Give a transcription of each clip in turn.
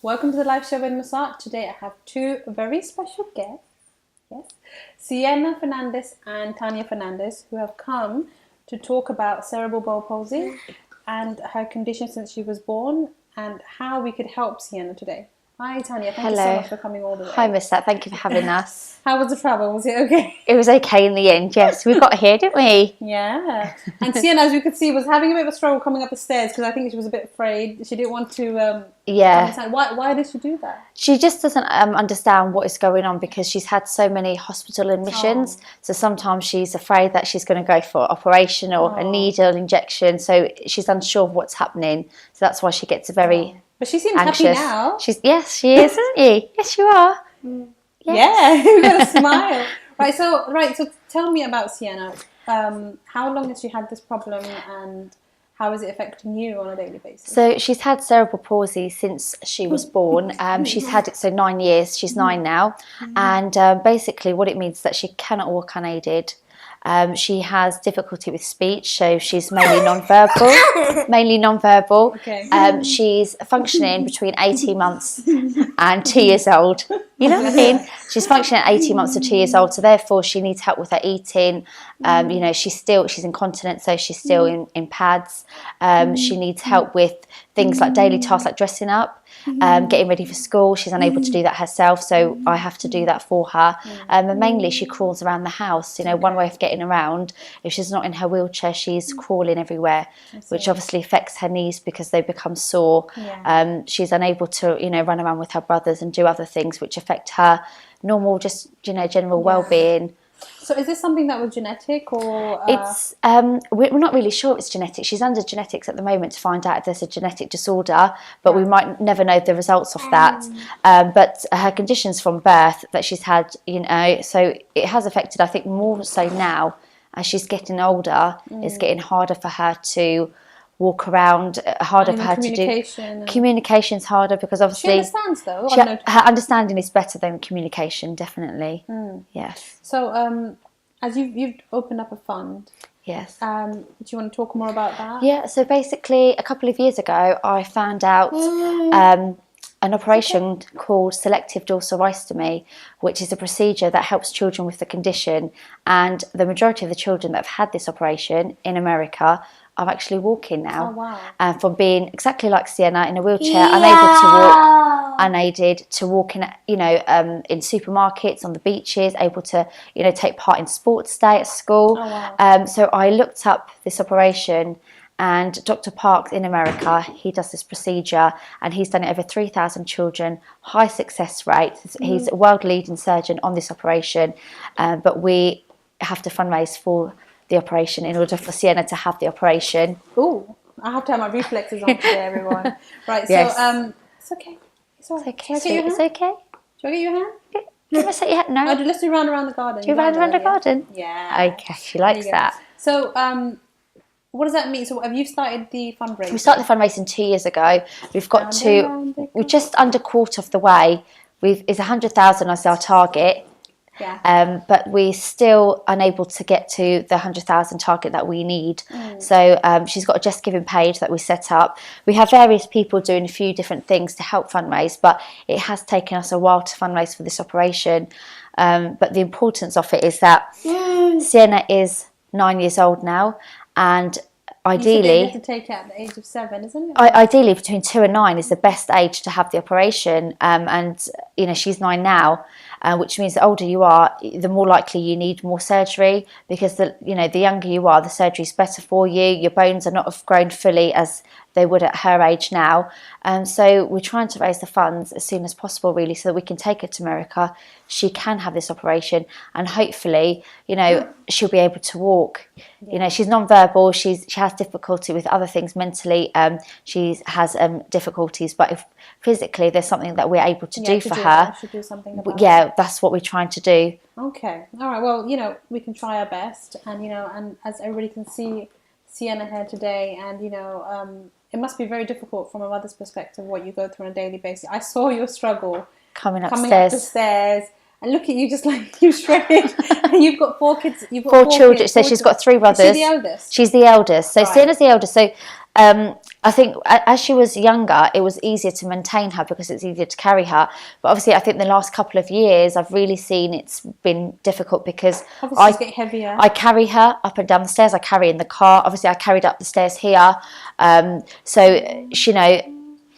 Welcome to the Life Show with Musart. Today I have two very special guests. Yes, Sienna Fernandez and Tanya Fernandez, who have come to talk about cerebral palsy and her condition since she was born and how we could help Sienna today. Hi Tanya, thank you so much for coming all the way. Hi Musart, thank you for having us. How was the travel? Was it okay? It was okay in the end, yes. We got here, didn't we? Yeah. And Sienna, as you could see, was having a bit of a struggle coming up the stairs because I think she was a bit afraid. She didn't want to understand. Why did she do that? She just doesn't understand what is going on because she's had so many hospital admissions. So sometimes she's afraid that she's going to go for operation or a needle injection. So she's unsure of what's happening. So that's why she gets very But she seems anxious. happy now. Yes, she is, isn't she? Yes, you are. Yes. Yeah, you've got a smile. Right, so tell me about Sienna. How long has she had this problem and how is it affecting you on a daily basis? So she's had cerebral palsy since she was born. She's had it 9 years. She's 9 now. And basically what it means is that she cannot walk unaided. She has difficulty with speech, so she's mainly non-verbal. Okay. She's functioning between 18 months and 2 years old. You know what I mean? She's functioning at 18 months to 2 years old, so therefore she needs help with her eating. She's incontinent, so she's still in pads. She needs help with things like daily tasks like dressing up. Getting ready for school. She's unable to do that herself, so I have to do that for her. And mainly she crawls around the house. One way of getting around, if she's not in her wheelchair, she's crawling everywhere, which obviously affects her knees because they become sore. She's unable to run around with her brothers and do other things which affect her normal general well-being. So is this something that was genetic or? It's we're not really sure it's genetic. She's under genetics at the moment to find out if there's a genetic disorder, but we might never know the results of that. But her conditions from birth that she's had, so it has affected, I think, more so now as she's getting older. It's getting harder for her to walk around, harder for her to do. Communication's harder because obviously she understands though. Her understanding is better than communication, definitely. Yes. So as you've opened up a fund. Yes. Do you want to talk more about that? Yeah. So basically, a couple of years ago, I found out an operation called selective dorsoistomy, which is a procedure that helps children with the condition. And the majority of the children that have had this operation in America are actually walking now. Oh, wow. From being exactly like Sienna in a wheelchair, unable to walk, unaided, to walking, in supermarkets, on the beaches, able to, take part in sports day at school. Oh, wow. So I looked up this operation, and Dr. Parks in America, he does this procedure, and he's done it over 3,000 children, high success rate. He's a world leading surgeon on this operation, but we have to fundraise for the operation in order for Sienna to have the operation. Ooh, I have to have my reflexes on today, everyone. Right, yes. So it's okay. It's okay. It's okay. Do I get your hand? Can I set your hand? No. Oh, let's do round around the garden. Do you round around the garden? Yeah. Okay, she likes that. So, what does that mean? So, have you started the fundraising? We started the fundraising 2 years ago. We've got we're just under quarter of the way. It's 100,000 as our target. Yeah. But we're still unable to get to the 100,000 target that we need. So she's got a Just Giving page that we set up. We have various people doing a few different things to help fundraise, but it has taken us a while to fundraise for this operation. But the importance of it is that Sienna is 9 years old now, and ideally, you have to take it at the age of 7, isn't it? Ideally, between 2 and 9 is the best age to have the operation. And she's 9 now, which means the older you are, the more likely you need more surgery, because the younger you are, the surgery is better for you. Your bones are not grown fully as they would at her age now. So we're trying to raise the funds as soon as possible, really, so that we can take her to America. She can have this operation, and hopefully, she'll be able to walk. She's non-verbal. She has difficulty with other things mentally. She has difficulties, but if physically there's something that we're able to do for her, should do something about it. That's what we're trying to do. Okay, all right. Well, we can try our best, and and as everybody can see, Sienna here today, and it must be very difficult from a mother's perspective what you go through on a daily basis. I saw your struggle coming up the stairs. And look at you, just like you shredded. And you've got 4 kids. You've got four children. So she's got 3 brothers. Is she the eldest? She's the eldest. So Sienna's the eldest. So I think as she was younger, it was easier to maintain her because it's easier to carry her. But obviously, I think the last couple of years, I've really seen it's been difficult because Obviously, it's getting heavier. I carry her up and down the stairs. I carry in the car. Obviously, I carried up the stairs here. So, you know,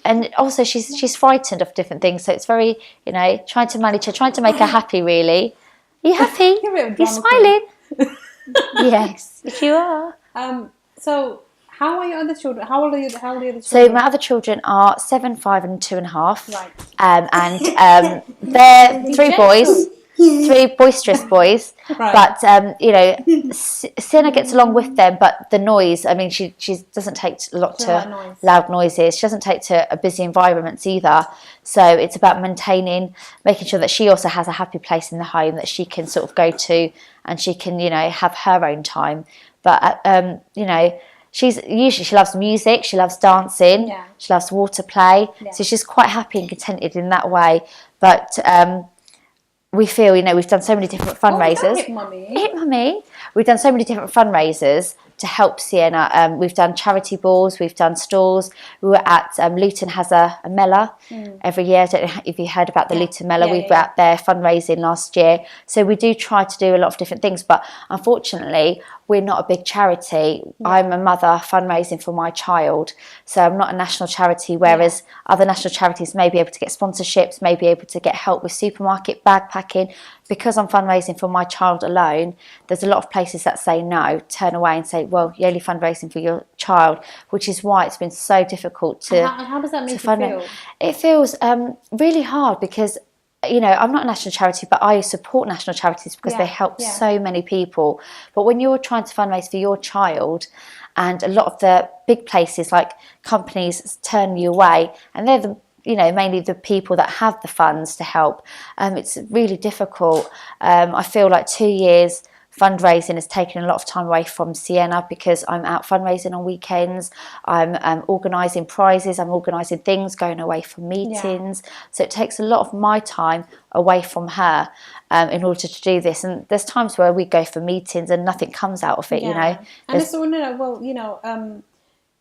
and also she's frightened of different things. So it's very, you know, trying to manage her, trying to make her happy, really. Are you happy? You're smiling. Yes, you are. So how are your other children? How old are the other children? So my other children are 7, 5 and 2.5. Right. And they're three boisterous boys. Right. But you know, Sienna gets along with them, but the noise, I mean, she doesn't take a lot to loud noises. She doesn't take to a busy environments either. So it's about making sure that she also has a happy place in the home that she can sort of go to, and she can, you know, have her own time. But you know, she loves music, she loves dancing, she loves water play. So she's quite happy and contented in that way. But we feel, you know, we've done so many different fundraisers. Hit mummy. Hit mummy. We've done so many different fundraisers to help Sienna. We've done charity balls, we've done stalls. We were at Luton has a Mela every year. I don't know if you heard about the Luton Mela. We were out there fundraising last year. So we do try to do a lot of different things, but unfortunately we're not a big charity. I'm a mother fundraising for my child, so I'm not a national charity, whereas other national charities may be able to get sponsorships, may be able to get help with supermarket bag packing. Because I'm fundraising for my child alone, there's a lot of places that say no, turn away and say, well, you're only fundraising for your child, which is why it's been so difficult to... How does that make you feel? It feels really hard because, you know, I'm not a national charity, but I support national charities because they help so many people. But when you're trying to fundraise for your child, and a lot of the big places like companies turn you away, and they're the, you know, mainly the people that have the funds to help, it's really difficult. I feel like 2 years fundraising has taken a lot of time away from Sienna because I'm out fundraising on weekends, I'm organising prizes, I'm organising things, going away for meetings. So it takes a lot of my time away from her in order to do this. And there's times where we go for meetings and nothing comes out of it, you know. And it's all, well, you know,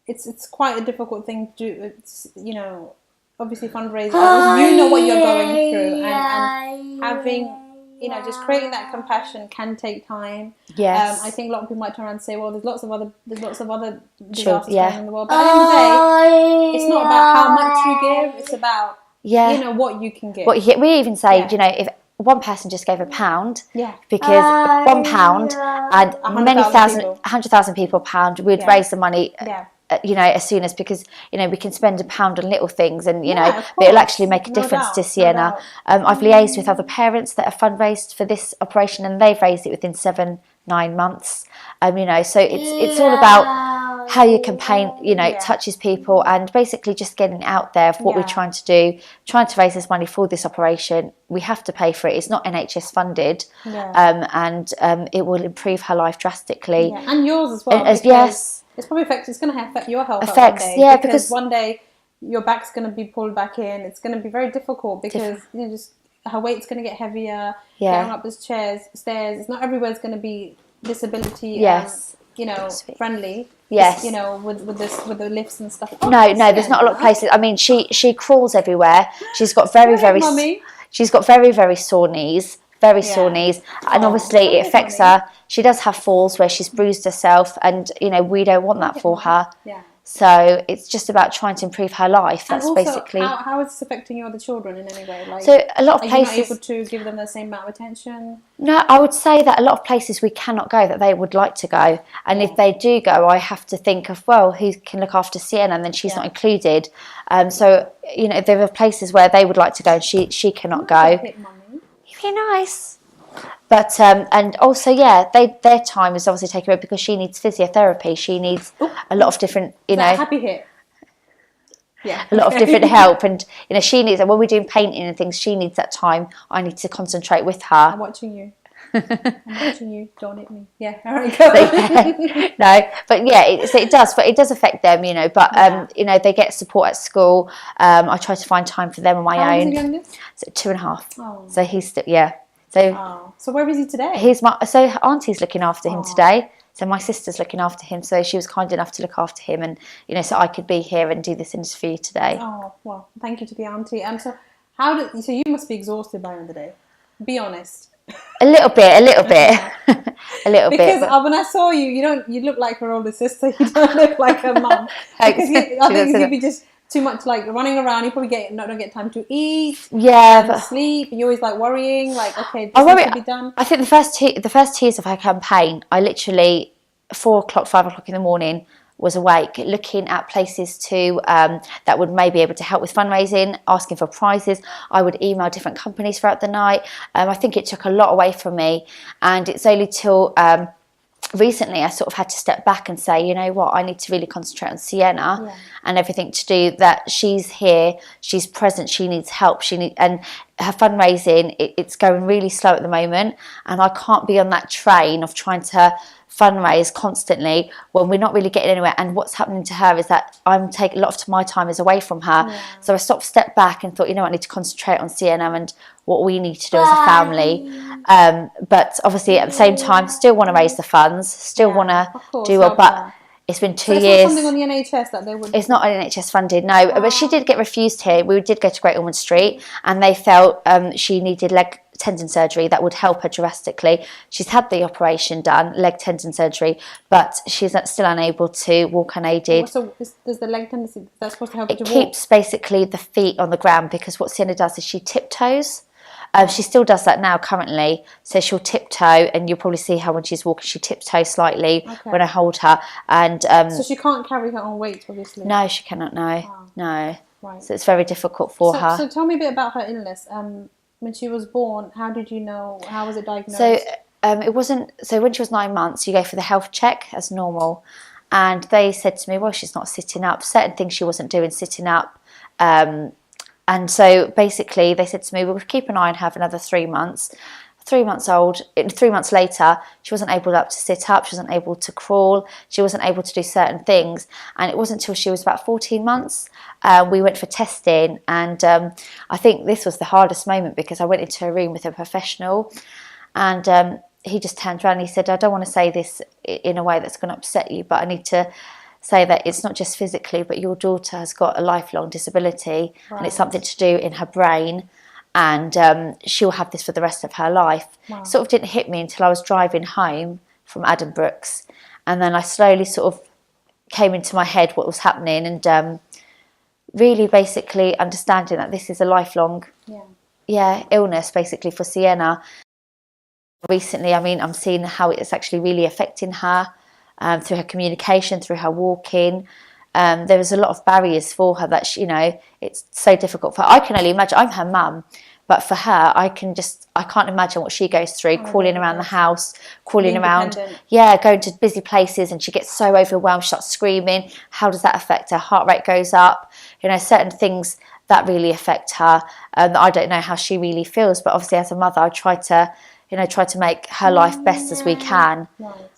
it's quite a difficult thing to do. It's, you know, obviously fundraising, you know what you're going through, and having, you know, just creating that compassion can take time. Yes. I think a lot of people might turn around and say, well, there's lots of other disasters going on in the world, but at the end of the day, it's not about how much you give, it's about you know what you can give. We even say, you know, if one person just gave £1, because £1 and 100,000 people £1, we'd raise the money. You know, as soon as, because, you know, we can spend £1 on little things, and, you know, but it'll actually make a difference to Sienna. I've liaised with other parents that have fundraised for this operation, and they've raised it within 7-9 months. You know, so it's all about how your campaign, you know, touches people, and basically just getting out there of what we're trying to do, trying to raise this money for this operation. We have to pay for it. It's not NHS funded, and it will improve her life drastically, and yours as well. It's probably it's going to affect your health one day. Because one day your back's going to be pulled back in. It's going to be very difficult because you know, just her weight's going to get heavier. Getting up the stairs. It's not everywhere's going to be disability. You know, friendly. Yes. You know, with the lifts and stuff. No, there's not a lot of places. I mean, she crawls everywhere. She's got very sore knees. Sore knees, and obviously it affects her. She does have falls where she's bruised herself, and, you know, we don't want that for her. So it's just about trying to improve her life. That's also, basically. How is this affecting your other children in any way? Like, so a lot of places. Are you not able to give them the same amount of attention? No, I would say that a lot of places we cannot go that they would like to go, and if they do go, I have to think of, well, who can look after Sienna, and then she's not included. So, you know, there are places where they would like to go and she cannot go. Be nice, but and also their time is obviously taken away because she needs physiotherapy. She needs a lot of different, you know, happy hit. A lot of different help, and, you know, she needs, when we're doing painting and things, she needs that time. I need to concentrate with her. I'm watching you. Don't hit me. All right, go. No, but it does affect them, you know, but you know, they get support at school. I try to find time for them on my own. How old is the youngest? So 2.5. Oh. So he's still So where is he today? So Auntie's looking after him today. So my sister's looking after him, so she was kind enough to look after him, and so I could be here and do this interview today. Oh, well, thank you to the auntie. So you must be exhausted by the end of the day. Be honest. A little bit. A little bit. Because when I saw you, you look like her older sister. You don't look like her mum. Because I think you'd be just too much like running around. You probably don't get time to eat. Yeah, sleep. You're always like worrying, like, okay, this needs to be done. I think the first 2 years of her campaign, I literally 4 o'clock, 5 o'clock in the morning was awake, looking at places that would maybe able to help with fundraising, asking for prizes. I would email different companies throughout the night. I think it took a lot away from me, and it's only till recently I sort of had to step back and say, you know what, I need to really concentrate on Sienna and everything to do that. She's here, she's present, she needs help, and her fundraising, it's going really slow at the moment, and I can't be on that train of trying to fundraise constantly when we're not really getting anywhere. And what's happening to her is that I'm taking a lot of my time is away from her. So I stepped back and thought, I need to concentrate on Sienna and what we need to do as a family. But obviously at the same time, still want to raise the funds, still want to do well, but it's been 2 years. It's not something on the NHS that they would... It's not NHS funded, no. But she did get refused here. We did go to Great Ormond Street, and they felt she needed leg tendon surgery that would help her drastically. She's had the operation done, leg tendon surgery, but she's still unable to walk unaided. So does the leg tendon, that's supposed to help her to walk? It keeps basically the feet on the ground, because what Sienna does is she tiptoes. She still does that now currently, so she'll tiptoe, and you'll probably see her when she's walking, she tiptoes slightly when I hold her. And so she can't carry her own weight, obviously? No, she cannot, no. Wow. No. Right. So it's very difficult for her. So tell me a bit about her illness. When she was born, how did you know? How was it diagnosed? So it wasn't. So when she was 9 months, you go for the health check as normal, and they said to me, "Well, she's not sitting up. Certain things she wasn't doing sitting up." And so basically, they said to me, "We'll keep an eye on her for another 3 months." 3 months old. 3 months later, she wasn't able to sit up. She wasn't able to crawl. She wasn't able to do certain things. And it wasn't until she was about 14 months. We went for testing, and I think this was the hardest moment, because I went into a room with a professional, and he just turned around and he said, "I don't want to say this in a way that's going to upset you, but I need to say that it's not just physically, but your daughter has got a lifelong disability, and it's something to do in her brain, and she'll have this for the rest of her life." It sort of didn't hit me until I was driving home from Addenbrooke's, and then I slowly sort of came into my head what was happening, and really basically understanding that this is a lifelong illness basically for Sienna. Recently, I mean, I'm seeing how it's actually really affecting her through her communication, through her walking. There was a lot of barriers for her that it's so difficult for her. I can only imagine. I'm her mum, but for her, I can't imagine what she goes through, crawling around the house, crawling around, going to busy places, and she gets so overwhelmed, she starts screaming. How does that affect her? Heart rate goes up. Certain things that really affect her. I don't know how she really feels, but obviously as a mother, I try to make her life best as we can. Right.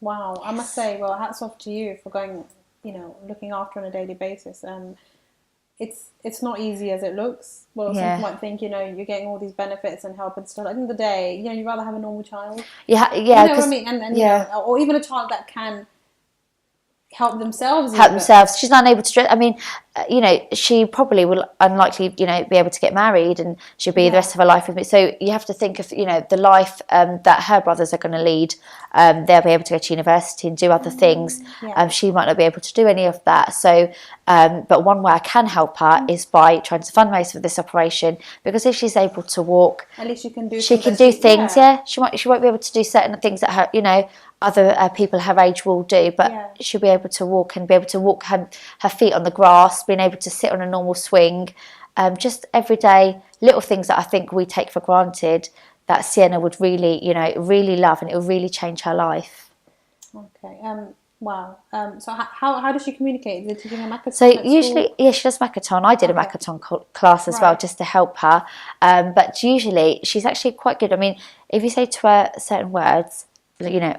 Wow. I must say, well, hats off to you for going, looking after on a daily basis. It's not easy as it looks. Well, some people might think, you're getting all these benefits and help and stuff. At the end of the day, you'd rather have a normal child. Yeah. You know what I mean? And or even a child that can help themselves. She's not able to. I mean, she probably will unlikely, be able to get married, and she'll be the rest of her life with me. So you have to think of, the life that her brothers are going to lead. They'll be able to go to university and do other things. She might not be able to do any of that. So, but one way I can help her is by trying to fundraise for this operation, because if she's able to walk, at least she can do things. She won't be able to do certain things that her, other people her age will do, but she'll be able to walk, and be able to walk her feet on the grass, being able to sit on a normal swing, just everyday little things that I think we take for granted that Sienna would really, really love, and it would really change her life. Okay. Wow. So how does she communicate? Did she do a Makaton? So usually, she does Makaton. I did a Makaton class as well, just to help her. But usually, she's actually quite good. I mean, if you say to her certain words,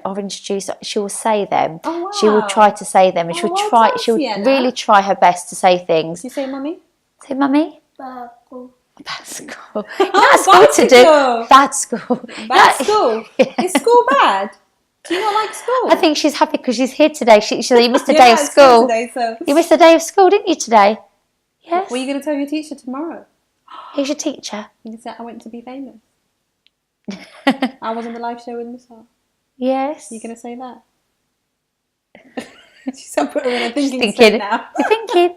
orange juice, she will say them. Oh, wow. She will try to say them, and she'll really try her best to say things. You say mummy? Say mummy? Bad school. That's bad school to do. Bad school. Bad school? Is school bad? Do you not like school? I think she's happy because she's here today. She you missed a You're day not of at school school. today, so. You missed a day of school, didn't you, today? Yes. What are you going to tell your teacher tomorrow? Who's your teacher? You can say, I went to be famous. I was on the Life Show with Musart. Yes. You're going to say that? She's put her in a thinking Thinking. state now. You're thinking.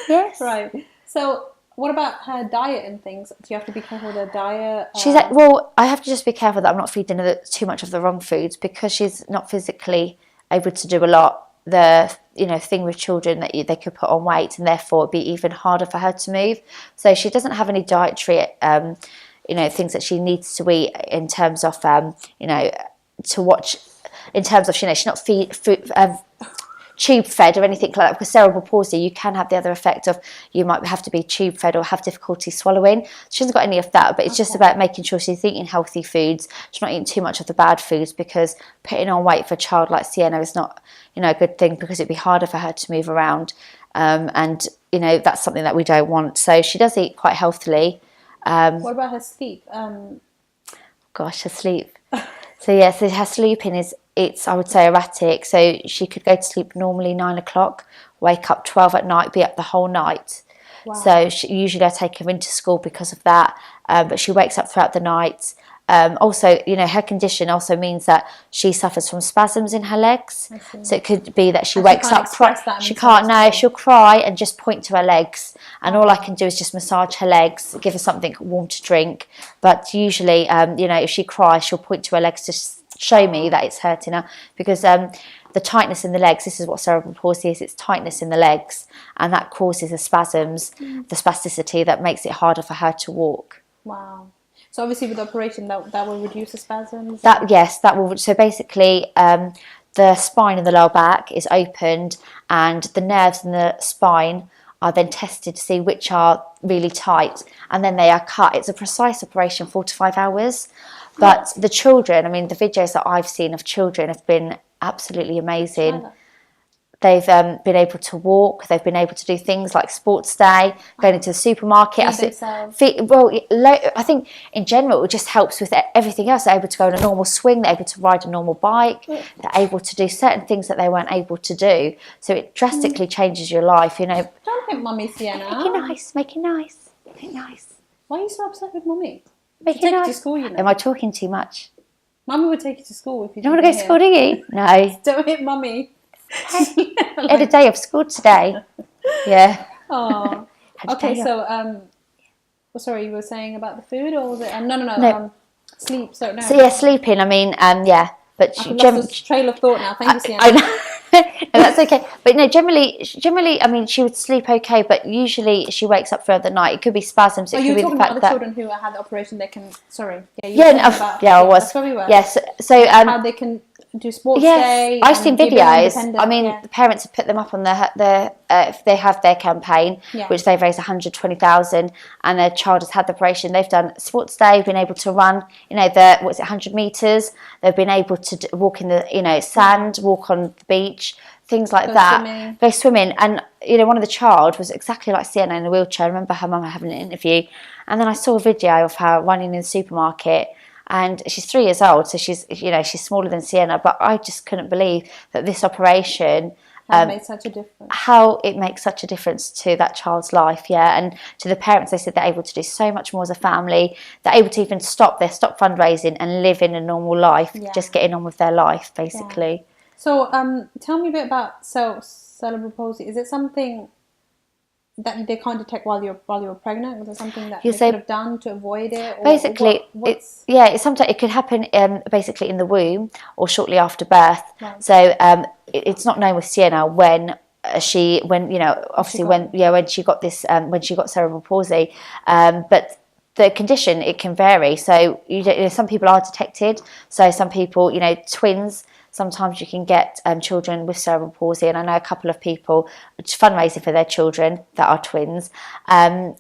Yes. Right. So, what about her diet and things? Do you have to be careful with her diet? She's like, well, I have to just be careful that I'm not feeding her too much of the wrong foods because she's not physically able to do a lot. The thing with children that they could put on weight, and therefore it'd be even harder for her to move. So she doesn't have any dietary things that she needs to eat in terms of to watch in terms of she's not tube fed or anything like that. Because cerebral palsy, you can have the other effect of you might have to be tube fed or have difficulty swallowing. She hasn't got any of that, but it's just about making sure she's eating healthy foods. She's not eating too much of the bad foods, because putting on weight for a child like Sienna is not a good thing, because it'd be harder for her to move around, and that's something that we don't want. So she does eat quite healthily. What about her sleep? Gosh, her sleep. So her sleeping is, I would say, erratic. So she could go to sleep normally 9 o'clock, wake up 12 at night, be up the whole night. Wow. So usually I take her into school because of that, but she wakes up throughout the night. Also, her condition also means that she suffers from spasms in her legs. So it could be that she wakes up, she can't, no, she'll cry and just point to her legs. And all I can do is just massage her legs, give her something warm to drink. But usually, if she cries, she'll point to her legs to show me that it's hurting her. Because the tightness in the legs, this is what cerebral palsy is, it's tightness in the legs. And that causes the spasms, the spasticity that makes it harder for her to walk. Wow. So obviously with the operation, that will reduce the spasms? That will. So basically, the spine in the lower back is opened, and the nerves in the spine are then tested to see which are really tight, and then they are cut. It's a precise operation, 4 to 5 hours. But the children, the videos that I've seen of children have been absolutely amazing. They've been able to walk. They've been able to do things like sports day, going into the supermarket. I think in general it just helps with everything else. They're able to go on a normal swing. They're able to ride a normal bike. They're able to do certain things that they weren't able to do. So it drastically changes your life. Don't hit Mummy, Sienna. Make it nice. Why are you so upset with Mummy? Make it nice. To school, Am I talking too much? Mummy would take you to school if you don't want to go to school, do you? No. Don't hit Mummy. I had a day of school today. Yeah. Oh. Okay, so sorry, you were saying about the food, or was it? No. Sleep. So no. So sleeping. But I've lost a trail of thought now. Thank you, Sienna. I know. No, that's okay. But no, generally, she would sleep okay, but usually she wakes up throughout the night. It could be spasms. It could be the fact that... about the children who had the operation, they can... Sorry. I was. That's where we were. Yes. So, how they can do sports day. I've seen videos. The parents have put them up on if they have their campaign, which they've raised 120,000, and their child has had the operation. They've done sports day, been able to run, 100 meters. They've been able to walk in the, sand, walk on the beach, things like that. Go swimming. And, one of the child was exactly like Sienna in a wheelchair. I remember her mum having an interview. And then I saw a video of her running in the supermarket. And she's 3 years old, so she's smaller than Sienna. But I just couldn't believe that this operation, made such a difference. How it makes such a difference to that child's life, and to the parents. They said they're able to do so much more as a family. They're able to even stop fundraising and live in a normal life, just getting on with their life, basically. Yeah. So, tell me a bit about cerebral palsy. Is it something that they can't detect while you're pregnant? Was it something that they could have done to avoid it? Or basically, it's sometimes it could happen basically in the womb or shortly after birth. Right. So it's not known with Sienna when she got this when she got cerebral palsy, but the condition, it can vary. So some people are detected. So some people, twins. Sometimes you can get children with cerebral palsy, and I know a couple of people fundraising for their children that are twins.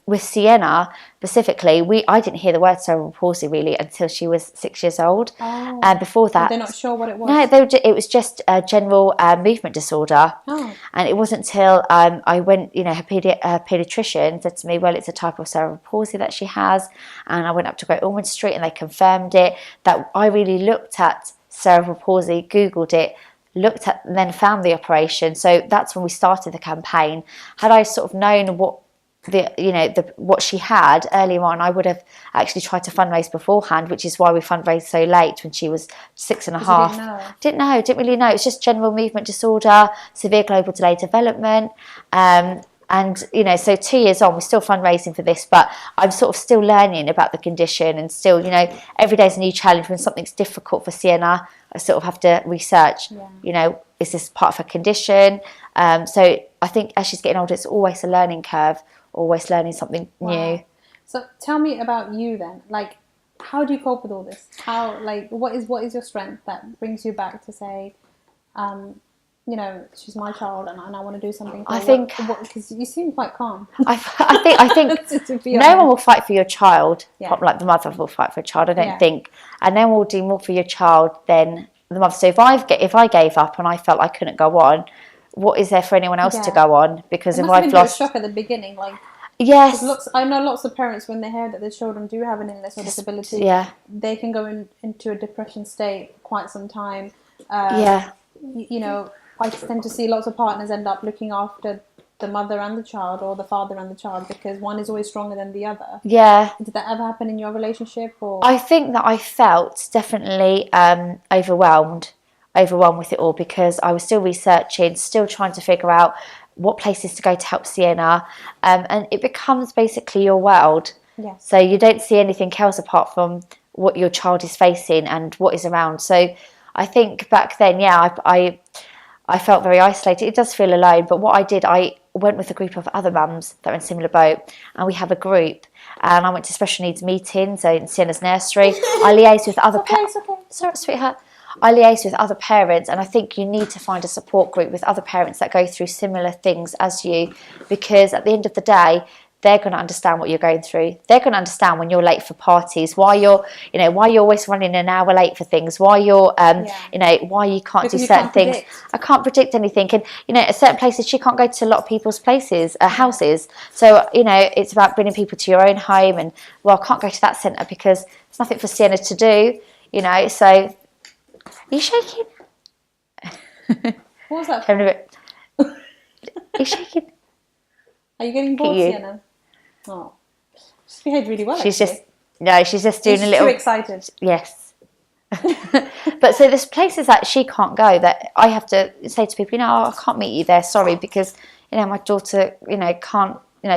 With Sienna specifically, I didn't hear the word cerebral palsy really until she was 6 years old. Oh. And before that, they're not sure what it was. No, it was just a general movement disorder. Oh. And it wasn't until I went, her paediatrician said to me, well, it's a type of cerebral palsy that she has. And I went up to Great Ormond Street and they confirmed it, that I really looked at cerebral palsy, Googled it, looked at, and then found the operation. So that's when we started the campaign. Had I sort of known what what she had earlier on, I would have actually tried to fundraise beforehand, which is why we fundraised so late when she was 6.5. Didn't really know. It's just general movement disorder, severe global delayed development. And, you know, so 2 years on, we're still fundraising for this, but I'm sort of still learning about the condition, and still, you know, every day's a new challenge. When something's difficult for Sienna, I sort of have to research, you know, is this part of her condition? So I think as she's getting older, it's always a learning curve, always learning something new. So tell me about you then. Like, how do you cope with all this? How, like, what is your strength that brings you back to say, you know, she's my child and I want to do something for her? I think, because you seem quite calm. I think no one will fight for your child, like the mother will fight for a child, I don't think. And no one will do more for your child than the mother. So if I gave up and I felt I couldn't go on, what is there for anyone else to go on? Because if I've lost, a shock at the beginning, like, yes, I know lots of parents, when they hear that their children do have an illness or disability, they can go into a depression state for quite some time. You know, I tend to see lots of partners end up looking after the mother and the child, or the father and the child, because one is always stronger than the other. Did that ever happen in your relationship? Or I think that I felt definitely overwhelmed with it all, because I was still researching, still trying to figure out what places to go to help Sienna, and it becomes basically your world. So you don't see anything else apart from what your child is facing and what is around. So I think back then, I felt very isolated. It does feel alone, but what I did, I went with a group of other mums that are in a similar boat, and we have a group, and I went to special needs meetings, so in Sienna's nursery. I liaised with other parents. Sorry, sweetheart. I liaise with other parents, and I think you need to find a support group with other parents that go through similar things as you, because at the end of the day, they're going to understand what you're going through. They're going to understand when you're late for parties, why you're always running an hour late for things, why you're, why you can't do certain things. I can't predict anything. And, you know, at certain places, she can't go to a lot of people's places, houses. So, you know, it's about bringing people to your own home. And, well, I can't go to that centre because there's nothing for Sienna to do, you know. So, are you shaking? What was that? Are you shaking? Are you getting bored, Sienna? Oh, she's behaved really well. She's just doing a little. Too excited. Yes. But so there's places that she can't go that I have to say to people, you know, I can't meet you there, sorry, because, you know, my daughter, you know,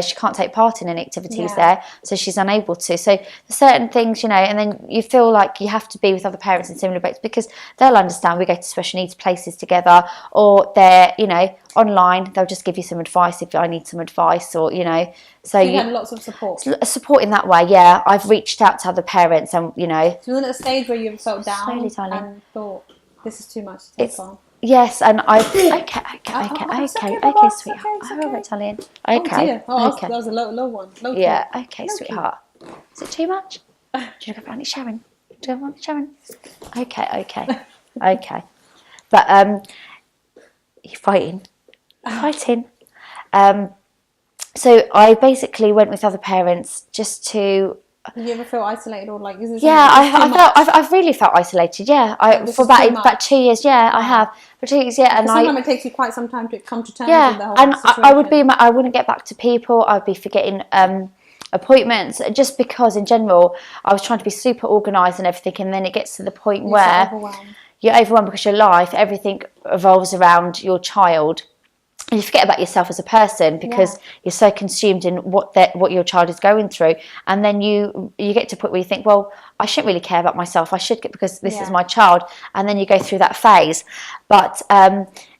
she can't take part in any activities there, so she's unable to. So there's certain things, you know, and then you feel like you have to be with other parents in similar boats, because they'll understand. We go to special needs places together, or they're, you know, online, they'll just give you some advice if I need some advice, or, you know. So you had lots of support. Support in that way, yeah. I've reached out to other parents, and, you know. So you're at a stage where you've felt down and thought, this is too much to take on. Yes, and okay, sweetheart. All right, darling. Okay. That was a low one. Okay, sweetheart. Is it too much? Do you want to go find it, Sharon? Okay. But you're fighting. So I basically went with other parents just to. Did you ever feel isolated, or like? I've really felt isolated. Yeah, for about 2 years. Yeah, I have for 2 years. Yeah, and sometimes it takes you quite some time to come to terms with the whole situation. I wouldn't get back to people. I'd be forgetting appointments, just because in general I was trying to be super organised and everything, and then it gets to the point where you're overwhelmed because your life, everything revolves around your child. And you forget about yourself as a person, because you're so consumed in what your child is going through, and then you get to a point where you think, well, I shouldn't really care about myself. I should get, because this is my child, and then you go through that phase. But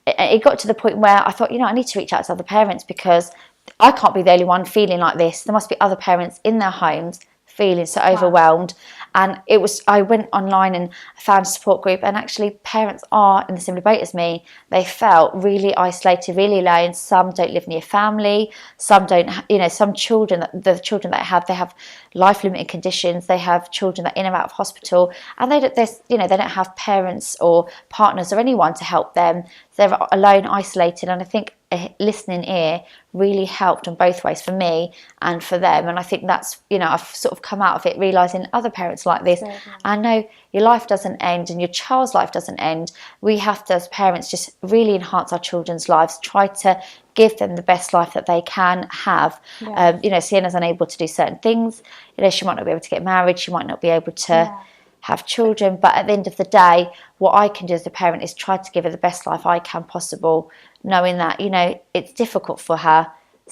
it got to the point where I thought, you know, I need to reach out to other parents, because I can't be the only one feeling like this. There must be other parents in their homes feeling so overwhelmed. And I went online and found a support group, and actually parents are in the similar boat as me. They felt really isolated, really alone. Some don't live near family, some don't, you know, some children, the children that they have life-limiting conditions. They have children that are in and out of hospital, and they don't have parents or partners or anyone to help them. They're alone, isolated, and I think a listening ear really helped on both ways for me and for them. And I think that's, you know, I've sort of come out of it realising other parents like this. I know your life doesn't end and your child's life doesn't end. We have to, as parents, just really enhance our children's lives, try to give them the best life that they can have. You know, Sienna's unable to do certain things. You know, she might not be able to get married. She might not be able to have children. But at the end of the day, what I can do as a parent is try to give her the best life I can possible, knowing that, you know, it's difficult for her.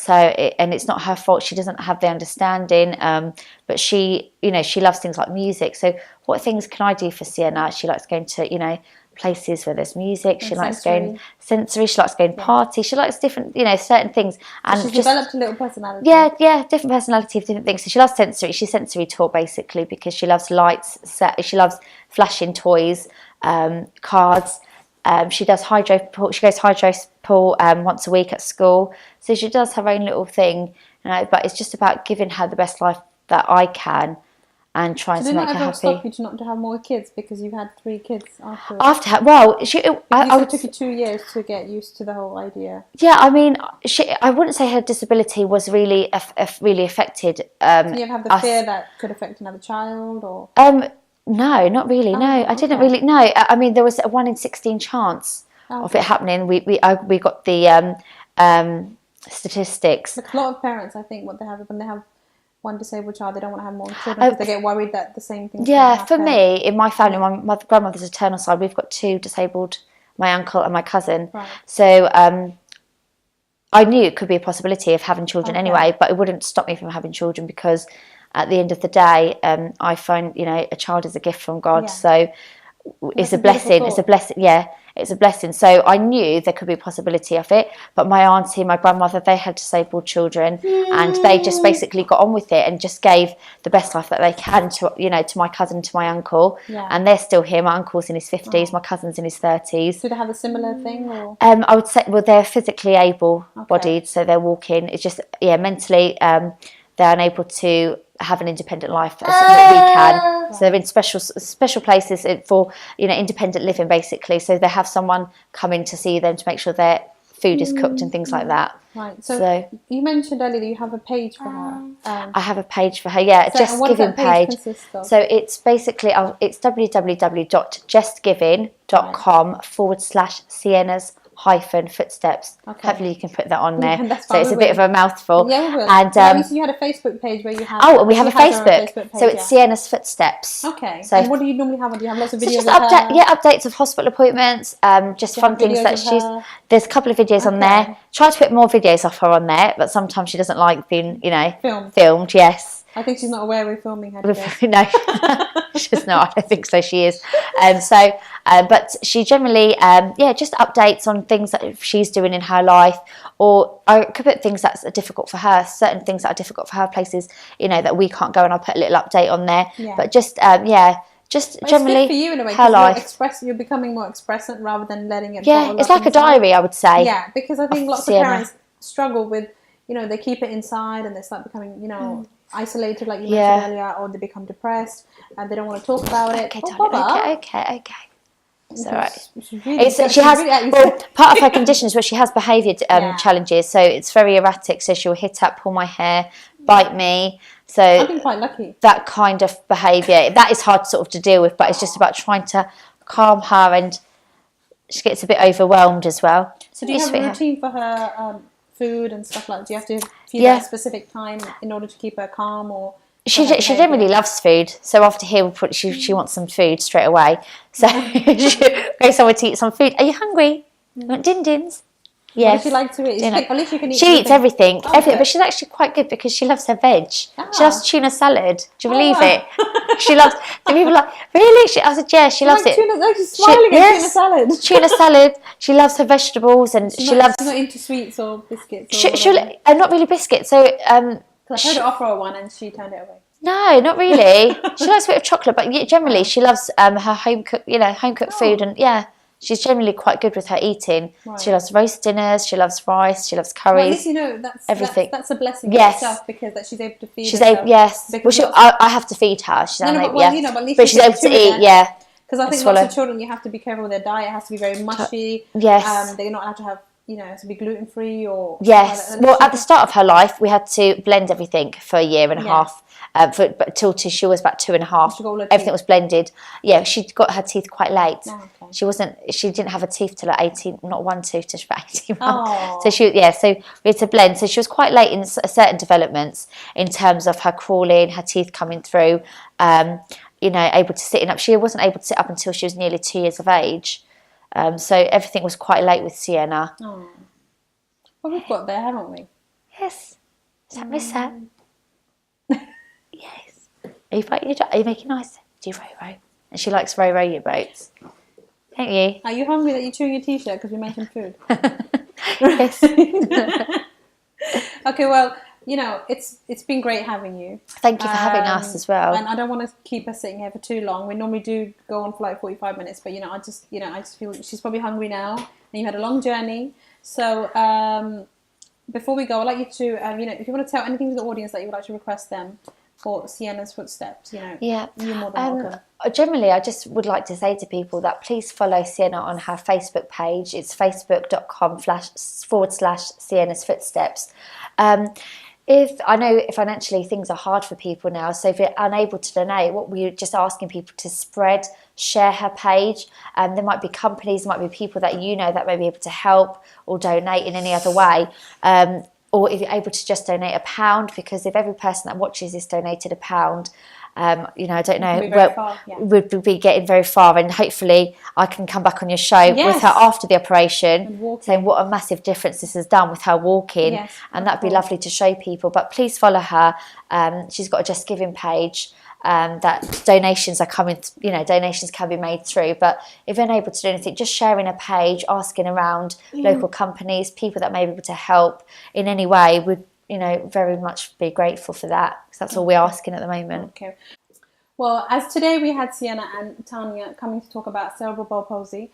And it's not her fault. She doesn't have the understanding. But she, you know, she loves things like music. So what things can I do for Sienna? She likes going to, you know, places where there's music. She likes going sensory. She likes going parties. She likes different, you know, certain things. And she's developed a little personality. Yeah, different personality of different things. So she loves sensory. She's sensory taught basically because she loves lights. She loves flashing toys, cards. She does hydro pool. She goes hydro pool once a week at school. So she does her own little thing, you know. But it's just about giving her the best life that I can. And trying to make her happy. Stop you to not to have more kids because you've had 3 kids after? Well, it took you 2 years to get used to the whole idea. Yeah, I mean, I wouldn't say her disability was really really affected. So you have the fear that could affect another child, or? No, not really. No, I didn't really. No, I mean, there was a 1 in 16 chance of it happening. We got the statistics. Like a lot of parents, I think, what they have when they have one disabled child, they don't want to have more children because they get worried that the same thing. Yeah, for me, in my family, my grandmother's maternal side, we've got 2 disabled, my uncle and my cousin. Right. So I knew it could be a possibility of having children anyway, but it wouldn't stop me from having children because at the end of the day, I find, you know, a child is a gift from God. So it's a blessing. It's a blessing. Yeah, it's a blessing. So I knew there could be a possibility of it. But my auntie, my grandmother, they had disabled children, and they just basically got on with it and just gave the best life that they can to, you know, to my cousin, to my uncle. And they're still here. My uncle's in his 50s, my cousin's in his 30s. Do they have a similar thing? Or? I would say, well, they're physically able-bodied, so they're walking. It's just, mentally, they're unable to have an independent life as we can. So they're in special places for, you know, independent living basically. So they have someone coming to see them to make sure their food is cooked and things like that. Right. So you mentioned earlier that you have a page for her. I have a page for her. Yeah, so Just Giving page. So it's basically it's www.justgiving.com/Sienna's -footsteps. Hopefully you can put that on there. So it's a bit of a mouthful. Yeah, we will. And you had a Facebook page where you have. Oh, we have a Facebook. Page, so it's Sienna's Footsteps. Okay. So and what do you normally have? Do you have lots of videos? Just updates of hospital appointments. Just fun things that she's. There's a couple of videos on there. Try to put more videos of her on there, but sometimes she doesn't like being, you know, filmed. Yes. I think she's not aware we're filming her. No, she's not. I don't think so. She is. But she generally, just updates on things that she's doing in her life, or I could put things that are difficult for her, certain things that are difficult for her, places, you know, that we can't go, and I'll put a little update on there. Yeah. But just generally, it's good for you in a way, her life. You're becoming more expressant rather than letting it. Yeah, it's like a diary, I would say. Yeah, because I think lots of parents struggle with, you know, they keep it inside and they start becoming, you know, isolated, like you mentioned earlier, or they become depressed and they don't want to talk about it. Okay. It's all right. Part of her condition is where she has behaviour challenges, so it's very erratic. So she'll hit up, pull my hair, bite me. So I've been quite lucky. That kind of behaviour, that is hard sort of to deal with, but it's just about trying to calm her, and she gets a bit overwhelmed as well. So do you have a routine for her food and stuff like that? Do you have to feed her at a specific time in order to keep her calm, or? She generally loves food, so after here she wants some food straight away. So she'll go somewhere to eat some food. Are you hungry? You want din-dins? Yes. What does she like to eat? At least you can eat. She eats everything, but she's actually quite good because she loves her veg. She loves tuna salad. Do you believe it? She loves. The people are like, really? I said, yeah, she loves it. She's smiling at tuna salad. Tuna salad. She loves her vegetables, and she loves. She's not into sweets or biscuits. Not really biscuits. So I tried to offer her one and she turned it away. No, not really. She likes a bit of chocolate, but generally she loves her home cooked food, and she's generally quite good with her eating. Right. She loves roast dinners, she loves rice, she loves curries. Well, at least you know everything. That's a blessing in itself, because that she's able to feed herself. I have to feed her. She's unable, but she's able to eat. Yeah. Because I think lots of children, you have to be careful with their diet. It has to be very mushy. Yes. They're not allowed to have you know, to be gluten free or yes. something like that? Well, at the start of her life, we had to blend everything for a year and a half. But till she was about 2.5, She got all her everything teeth. was blended. Yeah, she got her teeth quite late. Oh, okay. She didn't have a teeth till at 18, not one tooth till she was about 18 months. Oh. So so we had to blend. So she was quite late in certain developments in terms of her crawling, her teeth coming through, you know, able to sitting up. She wasn't able to sit up until she was nearly 2 years of age. So everything was quite late with Sienna. Oh. Well, we've got there, haven't we? Yes. Is that Miss Hat? Yes. Are you making nice? Do you row? And she likes row your boats. Don't you? Are you hungry that you're chewing your t-shirt because we mentioned food? Yes. Okay, well, you know, it's been great having you. Thank you for having us as well. And I don't want to keep her sitting here for too long. We normally do go on for like 45 minutes, but I just feel she's probably hungry now, and you had a long journey. So before we go, I'd like you to, if you want to tell anything to the audience that you would like to request them for Sienna's footsteps, Yeah. you're more than welcome. Generally, I just would like to say to people that please follow Sienna on her Facebook page. It's facebook.com/Sienna's Footsteps. I know financially things are hard for people now, so if you're unable to donate, what we're just asking people to share her page. There might be companies, there might be people that that may be able to help or donate in any other way. Or if you're able to just donate £1, because if every person that watches this donated £1, I don't know, we'd be getting very far, and hopefully I can come back on your show with her after the operation saying what a massive difference this has done with her walking, and that'd be lovely to show people. But please follow her. She's got a Just Giving page that donations are coming, donations can be made through. But if you're unable to do anything, just sharing a page, asking around local companies, people that may be able to help in any way would very much be grateful for that, because that's all we're asking at the moment. Okay. Well, as today we had Sienna and Tanya coming to talk about cerebral palsy,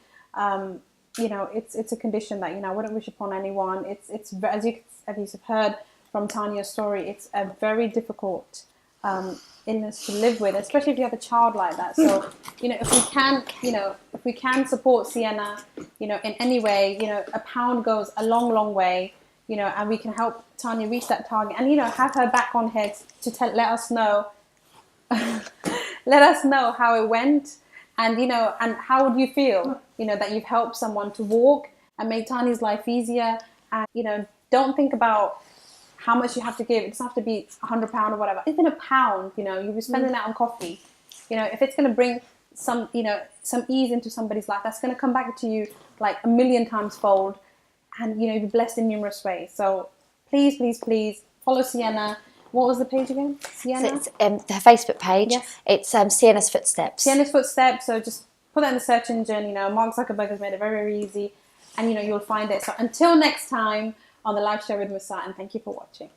it's a condition that I wouldn't wish upon anyone. It's as you've heard from Tanya's story, it's a very difficult illness to live with, especially if you have a child like that. So if we can support Sienna, in any way, £1 goes a long way. And we can help Tanya reach that target, and have her back on here to let us know, how it went, and and how would you feel, that you've helped someone to walk and make Tanya's life easier, and don't think about how much you have to give. It doesn't have to be £100 or whatever. Even £1, you'll be spending that on coffee. If it's going to bring some ease into somebody's life, that's going to come back to you like a million times fold. And you'll be blessed in numerous ways. So please follow Sienna. What was the page again? Sienna? So it's her Facebook page. Yes. It's Sienna's Footsteps. Sienna's Footsteps. So just put that in the search engine. Mark Zuckerberg has made it very, very easy, and you'll find it. So until next time on the Life Show with Musart, and thank you for watching.